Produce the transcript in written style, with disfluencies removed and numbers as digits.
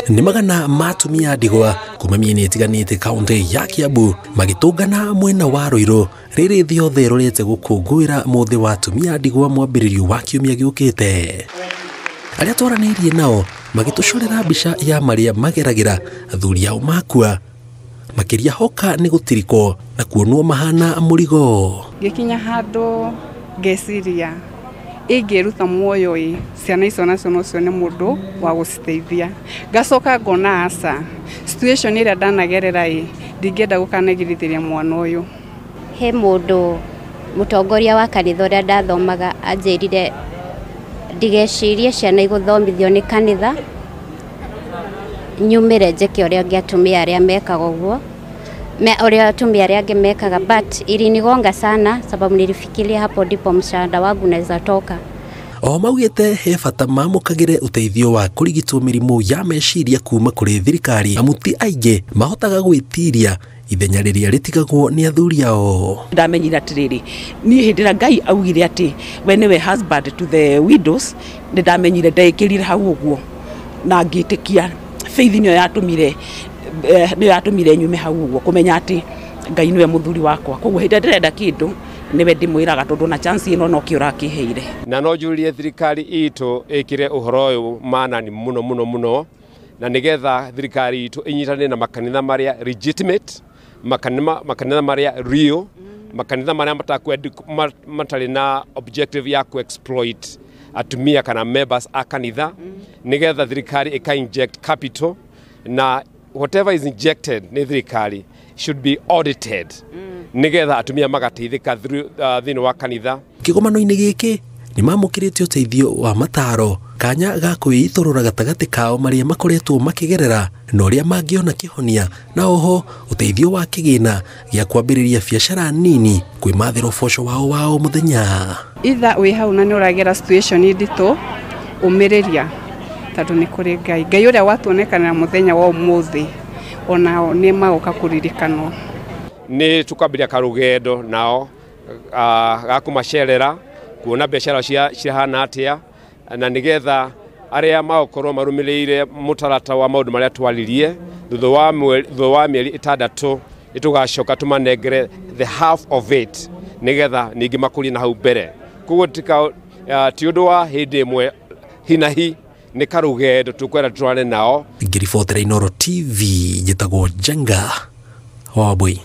Ni magana matumia ndigwa kuma mieni itiganite kaunti ya Kiambu magitungana mwena wa Ruiru riri thiothe rurete gukungwira muthi wa atumia ndigwa mwambiririo wa kiumia giukite. Aria twaranirie nao magitucorera mbica ya maria mageragira athuri ao makua makiria hoka ni gutiriko na kuonwo mahana murigo. Gikinya handu ngeciria ingiruta muoyo ciana icio nacio nocio ni mundu wa guciteithia ngacoka ngona aca situation ira ndanagerera ndingenda gukanegithĩria mwana uyu. He mundu mutongoria wa kanitha uria ndathomaga anjirire ndigecirie ciana iguthomithio ni kanitha nyumire njeke uria ngiatumia aria mekaga uguo uria atumia aria angi mekaga, but ilinigonga sana sababu nilifikiria hapo ndipo msaada wangu unaweza toka. O maugite he bata mamukagire uteithio wa kurigitwo mirimu ya meciria kuma kuri thirikari amuti aingi mahotaga gwitiria ithenya riria ritigagwo ni athuri ao. Ndamenyira atiriri ni hindira Ngai augire ati we niwe husband to the widows, ndamenyire ndaikirire hau uguo na ngitikia faith niyo yatumire nyume hau uguo kumenya ati Ngai niwe muthuri wakwa, koguo hindira ndirenda kindu niwe ndimwiraga tondu na chance ino no kiurakiheire. Na no jurie thirikari itu ikire uhoro uyu manani muno na nigetha thirikari itu inyitane na makanitha maria legitimate, makanitha maria real, makanitha maria matari na objective ya ku exploit atumia kana members a kanitha, nigetha thirikari ika inject capital na whatever is injected ni thirikari should be audited. Nigetha atumia magateithika thini wa kanitha. Kigomano-ini giki ni mamukirite uteithio wa mataro kanya ga kwithurura gatagati kao maria makoretwo makigerera na uria mangiona kihonia, na oho uteithio wa kigina gia kwambiriria biacara nini kwi mathiro bosho wao muthenya. Itha wi hau na ni uragera situation ndito umiriria tondu ni kuri Ngai uria watuonekanira muthenya wa umuthi onao ni magoka kuririkanwo. Ni tukambiria karugendo nao gakumacerera kuona biacara cihana atia na nigetha aria maokorwo marumireire mutarata wa maundu maria twaririe thutha wa mieri 6 itugacoka tumanengere the half of it nigetha ningi makuri na hau mbere. Koguo ti undu wa hindi imwe hinahi ni karugendo tukwera twane nao. Ngiribotera Inooro TV njitagwo Jenga Wambui.